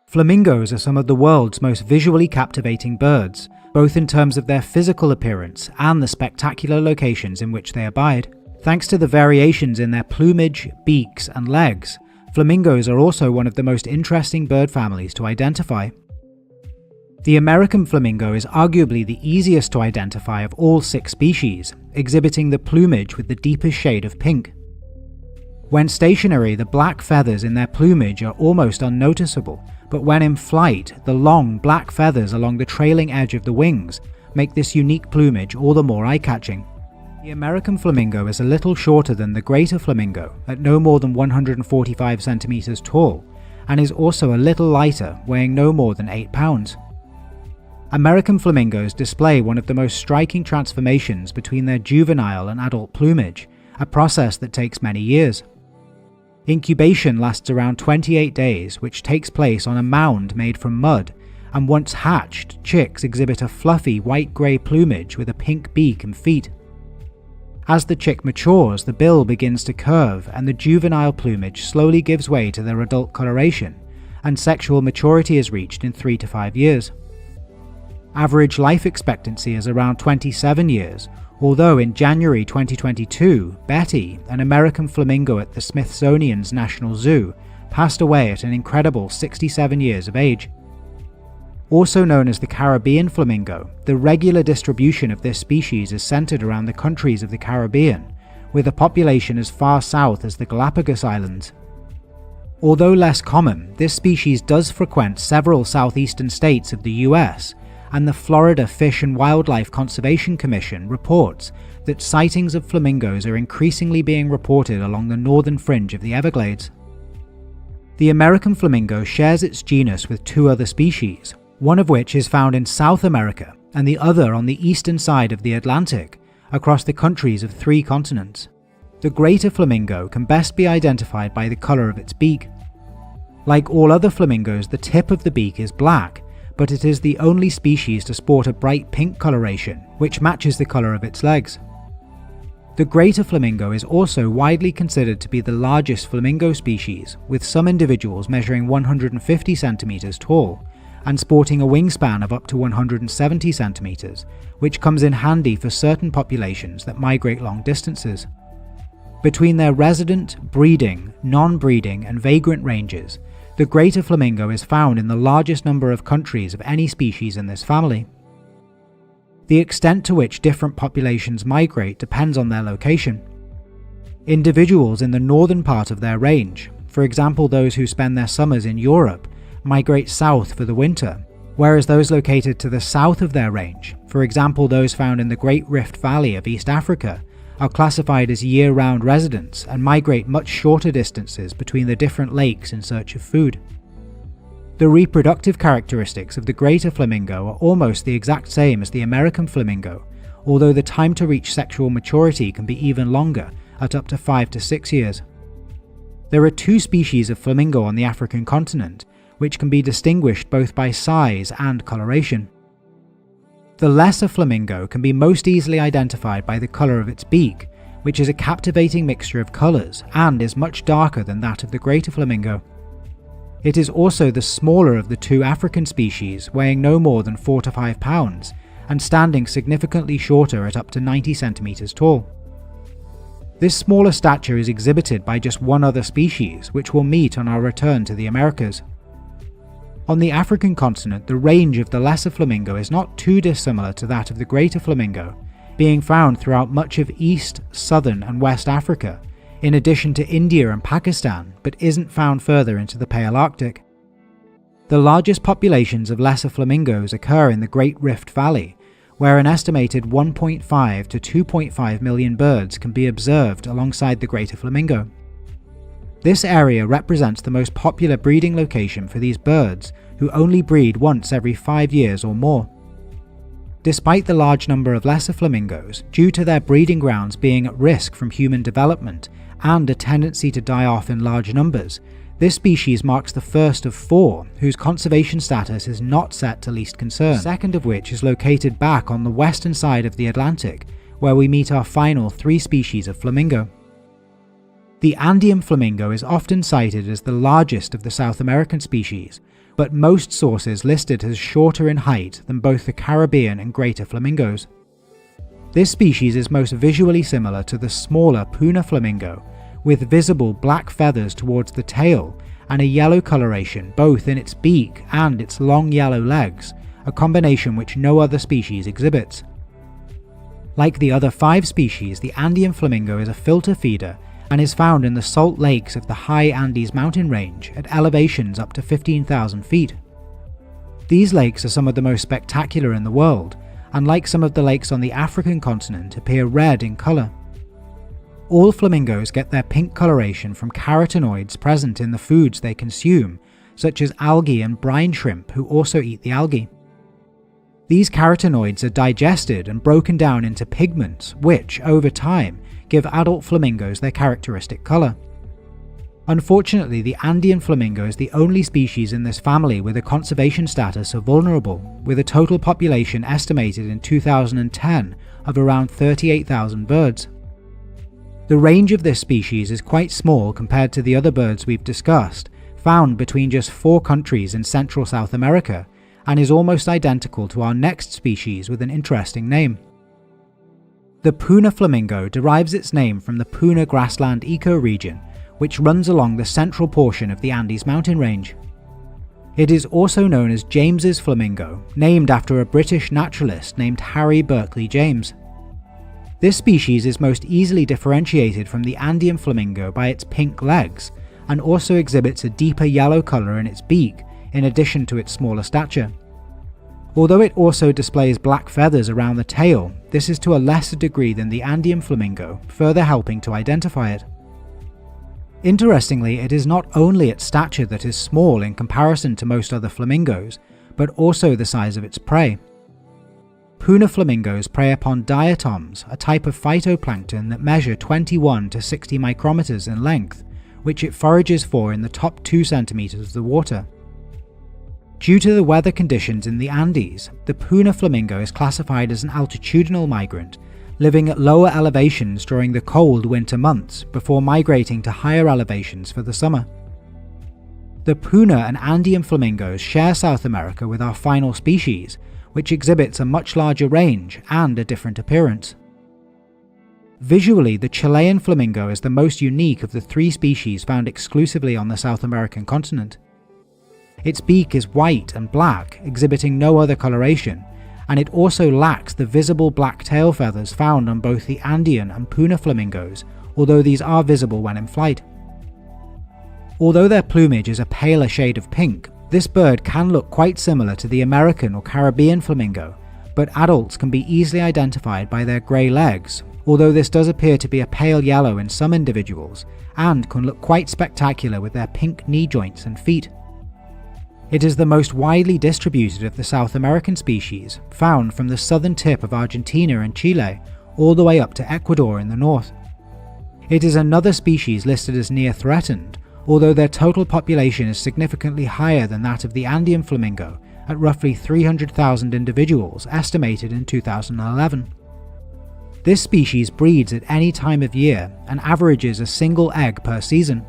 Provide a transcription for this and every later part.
Flamingos are some of the world's most visually captivating birds, both in terms of their physical appearance and the spectacular locations in which they abide. Thanks to the variations in their plumage, beaks, and legs, flamingos are also one of the most interesting bird families to identify. The American flamingo is arguably the easiest to identify of all 6 species, exhibiting the plumage with the deepest shade of pink. When stationary, the black feathers in their plumage are almost unnoticeable, but when in flight, the long black feathers along the trailing edge of the wings make this unique plumage all the more eye-catching. The American flamingo is a little shorter than the Greater Flamingo, at no more than 145 centimeters tall, and is also a little lighter, weighing no more than 8 pounds. American flamingos display one of the most striking transformations between their juvenile and adult plumage, a process that takes many years. Incubation lasts around 28 days, which takes place on a mound made from mud, and once hatched, chicks exhibit a fluffy white-grey plumage with a pink beak and feet. As the chick matures, the bill begins to curve and the juvenile plumage slowly gives way to their adult coloration, and sexual maturity is reached in 3 to 5 years. Average life expectancy is around 27 years, although in January 2022, Betty, an American flamingo at the Smithsonian's National Zoo, passed away at an incredible 67 years of age. Also known as the Caribbean flamingo, the regular distribution of this species is centered around the countries of the Caribbean, with a population as far south as the Galapagos Islands. Although less common, this species does frequent several southeastern states of the US, and the Florida Fish and Wildlife Conservation Commission reports that sightings of flamingos are increasingly being reported along the northern fringe of the Everglades. The American flamingo shares its genus with 2 other species, one of which is found in South America and the other on the eastern side of the Atlantic, across the countries of 3 continents. The Greater Flamingo can best be identified by the color of its beak. Like all other flamingos, the tip of the beak is black, but it is the only species to sport a bright pink coloration, which matches the color of its legs. The Greater Flamingo is also widely considered to be the largest flamingo species, with some individuals measuring 150 centimeters tall, and sporting a wingspan of up to 170 centimeters, which comes in handy for certain populations that migrate long distances. Between their resident, breeding, non-breeding, and vagrant ranges, the Greater Flamingo is found in the largest number of countries of any species in this family. The extent to which different populations migrate depends on their location. Individuals in the northern part of their range, for example those who spend their summers in Europe, migrate south for the winter, whereas those located to the south of their range, for example those found in the Great Rift Valley of East Africa, are classified as year-round residents and migrate much shorter distances between the different lakes in search of food. The reproductive characteristics of the Greater Flamingo are almost the exact same as the American Flamingo, although the time to reach sexual maturity can be even longer, at up to 5 to 6 years. There are 2 species of flamingo on the African continent, which can be distinguished both by size and coloration. The Lesser Flamingo can be most easily identified by the color of its beak, which is a captivating mixture of colors and is much darker than that of the Greater Flamingo. It is also the smaller of the 2 African species, weighing no more than 4 to 5 pounds, and standing significantly shorter at up to 90 centimeters tall. This smaller stature is exhibited by just 1 other species, which we'll meet on our return to the Americas. On the African continent, the range of the Lesser Flamingo is not too dissimilar to that of the Greater Flamingo, being found throughout much of East, Southern and West Africa, in addition to India and Pakistan, but isn't found further into the Palearctic. The largest populations of Lesser Flamingos occur in the Great Rift Valley, where an estimated 1.5 to 2.5 million birds can be observed alongside the Greater Flamingo. This area represents the most popular breeding location for these birds, who only breed once every 5 years or more. Despite the large number of lesser flamingos, due to their breeding grounds being at risk from human development and a tendency to die off in large numbers, this species marks the first of 4 whose conservation status is not set to least concern, the second of which is located back on the western side of the Atlantic, where we meet our final 3 species of flamingo. The Andean Flamingo is often cited as the largest of the South American species, but most sources list it as shorter in height than both the Caribbean and Greater Flamingos. This species is most visually similar to the smaller Puna Flamingo, with visible black feathers towards the tail and a yellow coloration both in its beak and its long yellow legs, a combination which no other species exhibits. Like the other 5 species, the Andean Flamingo is a filter feeder and is found in the salt lakes of the high Andes mountain range at elevations up to 15,000 feet. These lakes are some of the most spectacular in the world, and like some of the lakes on the African continent, appear red in colour. All flamingos get their pink coloration from carotenoids present in the foods they consume, such as algae and brine shrimp, who also eat the algae. These carotenoids are digested and broken down into pigments which, over time, give adult flamingos their characteristic colour. Unfortunately, the Andean Flamingo is the only species in this family with a conservation status of vulnerable, with a total population estimated in 2010 of around 38,000 birds. The range of this species is quite small compared to the other birds we've discussed, found between just 4 countries in Central South America, and is almost identical to our next species with an interesting name. The Puna Flamingo derives its name from the Puna grassland ecoregion, which runs along the central portion of the Andes mountain range. It is also known as James's Flamingo, named after a British naturalist named Harry Berkeley James. This species is most easily differentiated from the Andean Flamingo by its pink legs, and also exhibits a deeper yellow colour in its beak, in addition to its smaller stature. Although it also displays black feathers around the tail, this is to a lesser degree than the Andean Flamingo, further helping to identify it. Interestingly, it is not only its stature that is small in comparison to most other flamingos, but also the size of its prey. Puna flamingos prey upon diatoms, a type of phytoplankton that measure 21 to 60 micrometers in length, which it forages for in the top 2 centimeters of the water. Due to the weather conditions in the Andes, the Puna flamingo is classified as an altitudinal migrant, living at lower elevations during the cold winter months before migrating to higher elevations for the summer. The Puna and Andean flamingos share South America with our final species, which exhibits a much larger range and a different appearance. Visually, the Chilean Flamingo is the most unique of the 3 species found exclusively on the South American continent. Its beak is white and black, exhibiting no other coloration, and it also lacks the visible black tail feathers found on both the Andean and Puna flamingos, although these are visible when in flight. Although their plumage is a paler shade of pink, this bird can look quite similar to the American or Caribbean flamingo, but adults can be easily identified by their grey legs, although this does appear to be a pale yellow in some individuals, and can look quite spectacular with their pink knee joints and feet. It is the most widely distributed of the South American species, found from the southern tip of Argentina and Chile all the way up to Ecuador in the north. It is another species listed as near threatened, although their total population is significantly higher than that of the Andean Flamingo, at roughly 300,000 individuals estimated in 2011. This species breeds at any time of year and averages a single egg per season.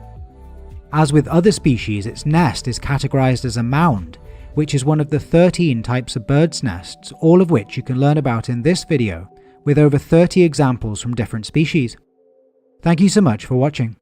As with other species, its nest is categorized as a mound, which is one of the 13 types of birds' nests, all of which you can learn about in this video, with over 30 examples from different species. Thank you so much for watching.